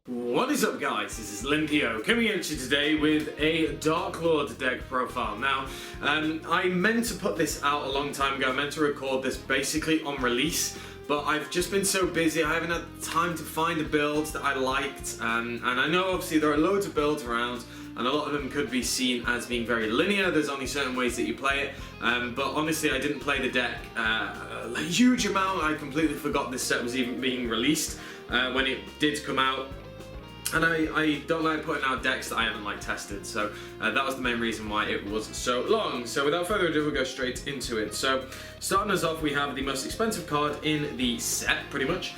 What is up, guys? This is AlintheaYoh coming at you today with a Darklord deck profile. Now, I meant to put this out a long time ago. I meant to record this basically on release, but I've just been so busy. I haven't had time to find a build that I liked, and I know obviously there are loads of builds around, and a lot of them could be seen as being very linear. There's only certain ways that you play it, but honestly I didn't play the deck a huge amount. I completely forgot this set was even being released when it did come out. And I don't like putting out decks that I haven't tested, so that was the main reason why it was so long. So without further ado, we'll go straight into it. So starting us off, we have the most expensive card in the set, pretty much.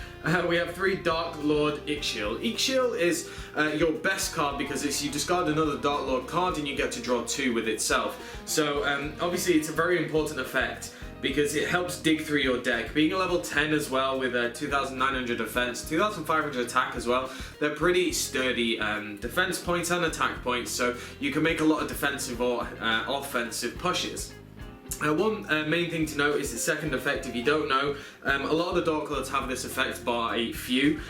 We have 3 Darklord Ygopro. Ygopro is your best card because you discard another Darklord card and you get to draw 2 with itself. So obviously it's a very important effect, because it helps dig through your deck. Being a level 10 as well with a 2,900 defense, 2,500 attack as well, they're pretty sturdy defense points and attack points, so you can make a lot of defensive or offensive pushes. One main thing to note is the second effect. If you don't know, a lot of the Darklords have this effect bar a few,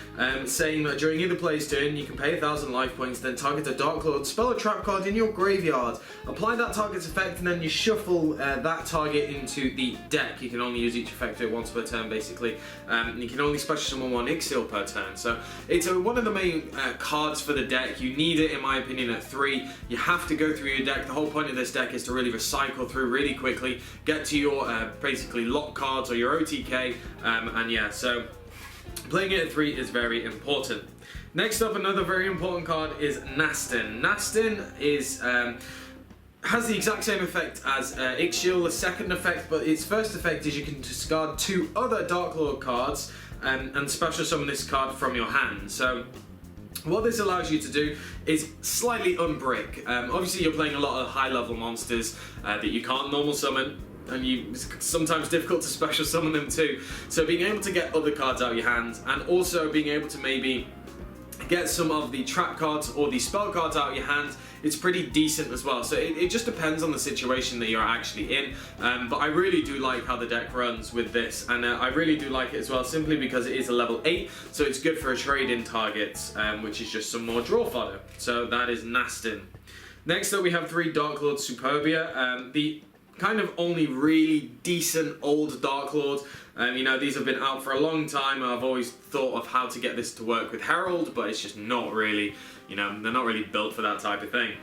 saying that during either player's turn you can pay 1,000 life points, then target a Darklord, spell a trap card in your graveyard, apply that target's effect, and then you shuffle that target into the deck. You can only use each effect once per turn basically, you can only special summon 1 Ygopro per turn, so it's one of the main cards for the deck. You need it, in my opinion, at 3. You have to go through your deck. The whole point of this deck is to really recycle through really quickly, get to your basically lock cards or your OTK, and yeah, so playing it at 3 is very important. Next up, another very important card is Nastin. Nastin is has the exact same effect as Ygopro, the second effect, but its first effect is you can discard 2 other Darklord cards and special summon this card from your hand. So what this allows you to do is slightly unbrick. Obviously you're playing a lot of high level monsters that you can't normal summon, and it's sometimes difficult to special summon them too. So being able to get other cards out of your hand, and also being able to maybe get some of the trap cards or the spell cards out of your hand, it's pretty decent as well. So it just depends on the situation that you're actually in, but I really do like how the deck runs with this, and I really do like it as well simply because it is a level 8, so it's good for a trade-in targets, which is just some more draw fodder. So that is Nastin. Next up, we have 3 Darklord Superbia. The kind of only really decent old Darklord. You know, these have been out for a long time. I've always thought of how to get this to work with Herald, but it's just not really, you know, they're not really built for that type of thing.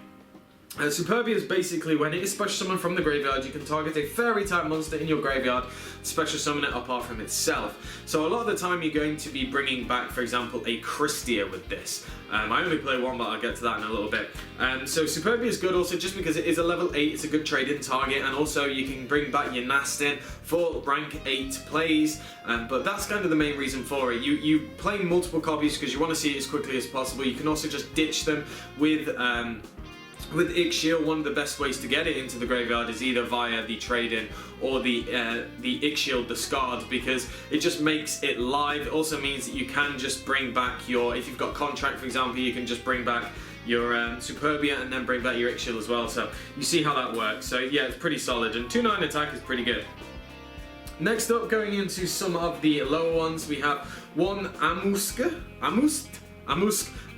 Superbia is basically when it is special summoned from the graveyard, you can target a fairy type monster in your graveyard, special summon it apart from itself. So a lot of the time you're going to be bringing back, for example, a Christia with this. I only play 1, but I'll get to that in a little bit. So Superbia is good also just because it is a level 8, it's a good trade-in target, and also you can bring back your Nastin for rank 8 plays, but that's kind of the main reason for it. You play multiple copies because you want to see it as quickly as possible. You can also just ditch them with Ygopro. One of the best ways to get it into the graveyard is either via the trade-in or the Ygopro discard, because it just makes it live. It also means that you can just bring back your, if you've got contract for example, you can just bring back your Superbia and then bring back your Ygopro as well. So you see how that works. So yeah, it's pretty solid, and 2/9 attack is pretty good. Next up, going into some of the lower ones, we have 1 Amusk.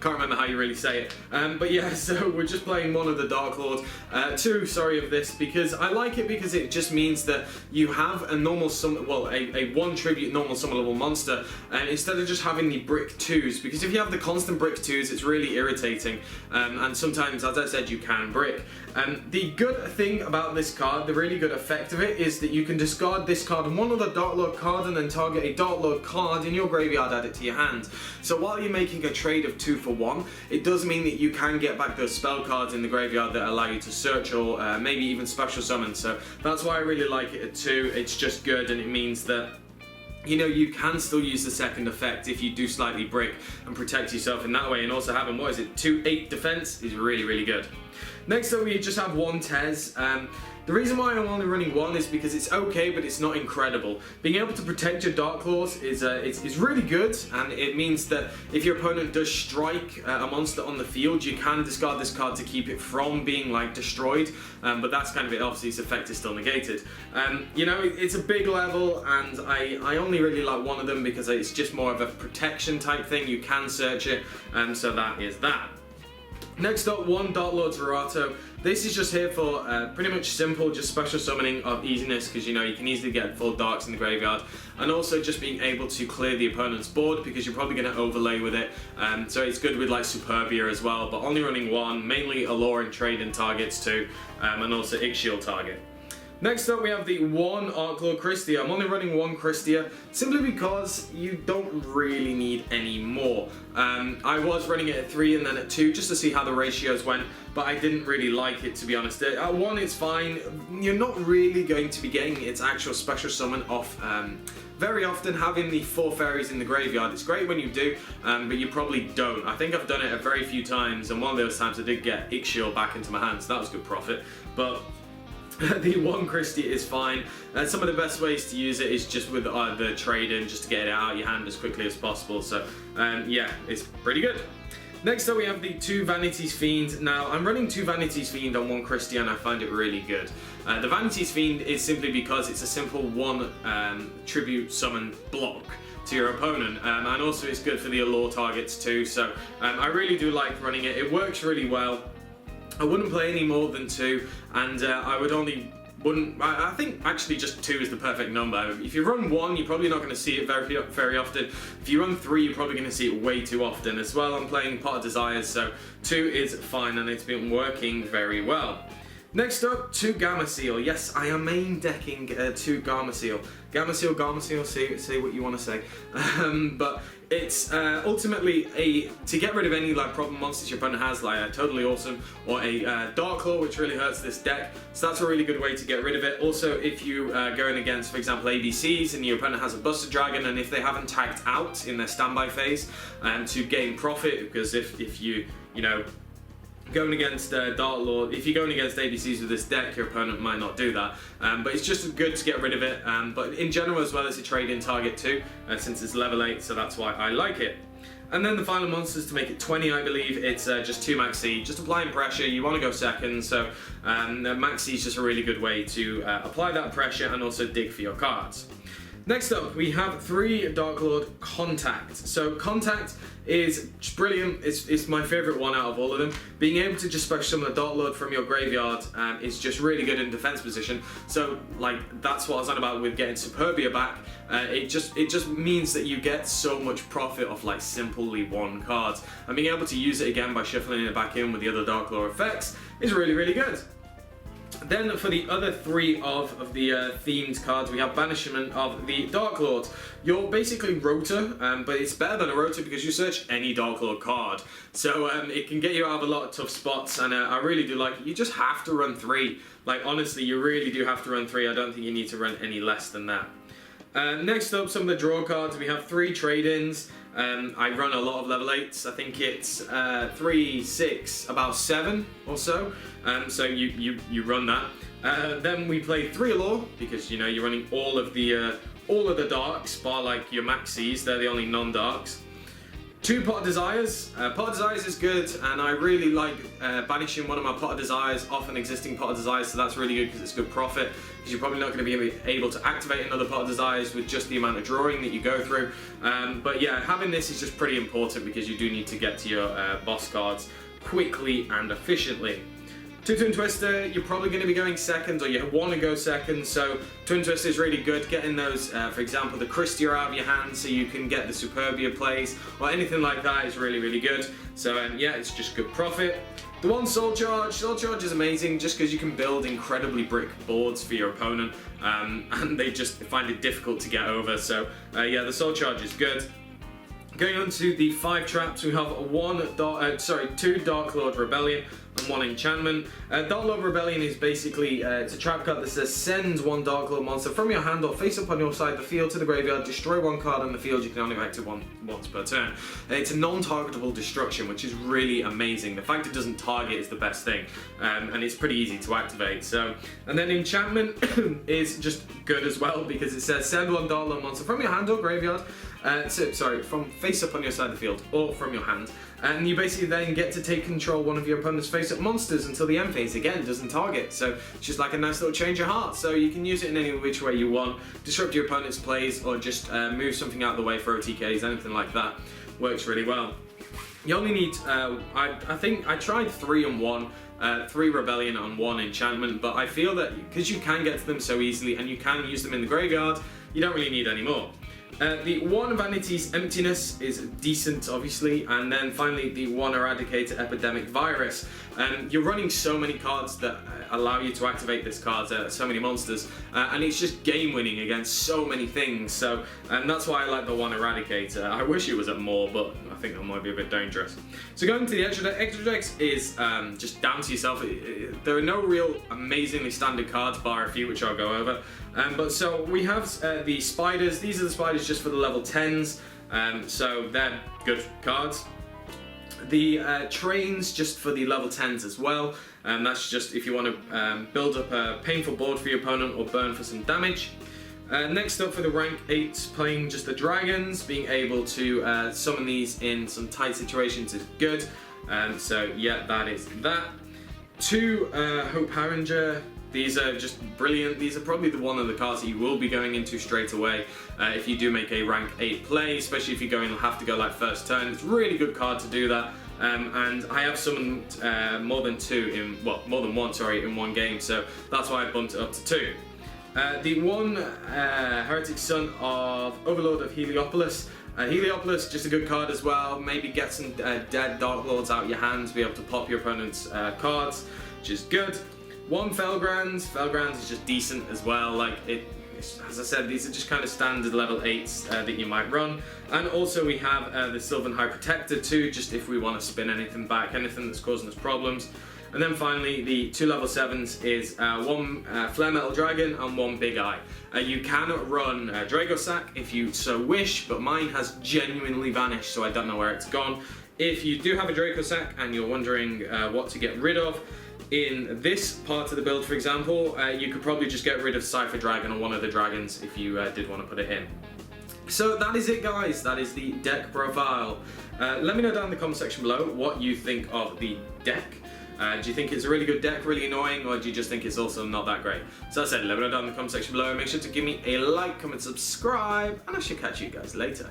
Can't remember how you really say it, but yeah, so we're just playing 1 of the Darklord, 2 of this, because I like it because it just means that you have a normal summon, well, a 1 tribute normal summonable monster, instead of just having the brick 2s, because if you have the constant brick 2s, it's really irritating, and sometimes, as I said, you can brick. The good thing about this card, the really good effect of it, is that you can discard this card and 1 other Darklord card, and then target a Darklord card in your graveyard, add it to your hand. So while you're making a trade of 2 for 1, it does mean that you can get back those spell cards in the graveyard that allow you to search or maybe even special summon. So that's why I really like it at 2. It's just good, and it means that, you know, you can still use the second effect if you do slightly brick and protect yourself in that way, and also having, 2/8 defense is really, really good. Next up, we just have 1 Tez. The reason why I'm only running one is because it's okay, but it's not incredible. Being able to protect your Darklords is really good, and it means that if your opponent does strike a monster on the field, you can discard this card to keep it from being like destroyed, but that's kind of it. Obviously its effect is still negated. You know, it's a big level, and I only really like one of them because it's just more of a protection type thing. You can search it, so that is that. Next up, one Darklord Zerato. This is just here for pretty much simple, just special summoning of easiness, because you know you can easily get full darks in the graveyard, and also just being able to clear the opponent's board because you're probably going to overlay with it. So it's good with like Superbia as well, but only running one, mainly Allure and trade-in targets too, and also Ygopro target. Next up we have the one Darklord Christia. I'm only running one Christia simply because you don't really need any more. I was running it at 3 and then at 2 just to see how the ratios went, but I didn't really like it, to be honest. At 1 it's fine. You're not really going to be getting its actual special summon off very often. Having the 4 fairies in the graveyard, it's great when you do, but you probably don't. I think I've done it a very few times, and one of those times I did get Ygopro back into my hand, so that was good profit. But the one Christie is fine. Some of the best ways to use it is just with the trade-in, just to get it out of your hand as quickly as possible. So yeah, it's pretty good. Next up we have the 2 Vanity's Fiend. Now I'm running 2 Vanity's Fiend on one Christie and I find it really good. The Vanity's Fiend is simply because it's a simple 1 tribute summon block to your opponent, and also it's good for the Allure targets too, so I really do like running it. It works really well. I wouldn't play any more than 2, and I think actually just 2 is the perfect number. If you run 1, you're probably not going to see it very often. If you run 3, you're probably going to see it way too often as well. I'm playing Pot of Desires, so 2 is fine, and it's been working very well. Next up, 2 Gameciel. Yes, I am main decking 2 Gameciel. Gameciel, say what you want to say. But it's ultimately to get rid of any like problem monsters your opponent has, like a Totally Awesome or a Darklord, which really hurts this deck. So that's a really good way to get rid of it. Also, if you going against, for example, ABCs and your opponent has a Buster Dragon, and if they haven't tagged out in their standby phase, to gain profit, because if you know, going against Darklord, if you're going against ABCs with this deck, your opponent might not do that. But it's just good to get rid of it. But in general as well, as a trade-in target too, since it's level 8, so that's why I like it. And then the final monsters to make it 20, I believe, it's just 2 Maxi, just applying pressure. You want to go second, so Maxi is just a really good way to apply that pressure and also dig for your cards. Next up, we have 3 Darklord Contact. So Contact is brilliant. It's my favourite one out of all of them. Being able to just special summon a Darklord from your graveyard is just really good in defense position. So like that's what I was on about with getting Superbia back. It just means that you get so much profit off like simply 1 card, and being able to use it again by shuffling it back in with the other Darklord effects is really, really good. Then for the other 3 of the themed cards, we have Banishment of the Darklords. You're basically Rota, but it's better than a Rota because you search any Darklord card. So it can get you out of a lot of tough spots, and I really do like it. You just have to run 3. Like honestly, you really do have to run 3. I don't think you need to run any less than that. Next up, some of the draw cards. We have 3 trade-ins. I run a lot of level 8s. I think it's 3, 6, about 7 or so. So you run that. Then we play 3 Allure because you know you're running all of the darks, bar like your Maxis. They're the only non-darks. 2 Pot of Desires. Pot of Desires is good, and I really like banishing one of my Pot of Desires off an existing Pot of Desires, so that's really good because it's good profit, because you're probably not going to be able to activate another Pot of Desires with just the amount of drawing that you go through. But yeah, having this is just pretty important because you do need to get to your boss cards quickly and efficiently. 2 Twin Twister, you're probably going to be going second, or you want to go second, so Twin Twister is really good. Getting those, for example, the Christia out of your hand so you can get the Superbia plays, or anything like that is really, really good. So yeah, it's just good profit. The 1 Soul Charge is amazing just because you can build incredibly brick boards for your opponent, and they just find it difficult to get over, so yeah, the Soul Charge is good. Going on to the 5 traps, we have 2 Darklord Rebellion. and 1 enchantment. Darklord Rebellion is basically it's a trap card that says send 1 Darklord monster from your hand or face up on your side of the field to the graveyard, destroy 1 card on the field. You can only effect it once per turn. It's a non-targetable destruction, which is really amazing. The fact it doesn't target is the best thing, and it's pretty easy to activate. So, and then enchantment is just good as well because it says send 1 Darklord monster from your hand or graveyard. From face up on your side of the field or from your hand, and you basically then get to take control one of your opponent's face up monsters until the end phase. Again, doesn't target, so it's just like a nice little change of heart. So you can use it in any which way you want, disrupt your opponent's plays, or just move something out of the way for OTKs, anything like that. Works really well. You only need, I think I tried 3 and 1. 3 Rebellion and 1 enchantment, but I feel that because you can get to them so easily and you can use them in the graveyard, you don't really need any more. The 1 Vanity's Emptiness is decent, obviously, and then finally the 1 Eradicator Epidemic Virus. You're running so many cards that allow you to activate this card, so many monsters, and it's just game winning against so many things, so that's why I like the 1 Eradicator. I wish it was at more, but I think that might be a bit dangerous. So going to the extra deck, extra decks is just down to yourself. There are no real amazingly standard cards, bar a few which I'll go over. But so we have the spiders. These are the spiders just for the level 10s, so they're good cards. The trains just for the level 10s as well, that's just if you want to build up a painful board for your opponent or burn for some damage. Next up for the rank 8s, playing just the dragons, being able to summon these in some tight situations is good. So yeah, that is that. 2 Hope Harringer. These are just brilliant. These are probably one of the cards that you will be going into straight away if you do make a rank 8 play, especially if you're going to have to go like first turn. It's a really good card to do that. And I have summoned more than 1, sorry, in 1 game, so that's why I bumped it up to 2. The 1 Heretic Son of Overlord of Heliopolis. Heliopolis, just a good card as well. Maybe get some dead Dark Lords out of your hands, be able to pop your opponent's cards, which is good. 1 Felgrand. Felgrand is just decent as well. Like as I said, these are just kind of standard level 8s that you might run. And also we have the Sylvan High Protector too, just if we want to spin anything back, anything that's causing us problems. And then finally, the 2 level 7s is 1 Flare Metal Dragon and 1 Big Eye. You can run Drago Sack if you so wish, but mine has genuinely vanished, so I don't know where it's gone. If you do have a Draco Sack and you're wondering what to get rid of, in this part of the build, for example, you could probably just get rid of Cypher Dragon or one of the dragons if you did want to put it in. So that is it, guys. That is the deck profile. Let me know down in the comment section below what you think of the deck. Do you think it's a really good deck, really annoying, or do you just think it's also not that great? So as I said, let me know down in the comment section below. Make sure to give me a like, comment, subscribe, and I shall catch you guys later.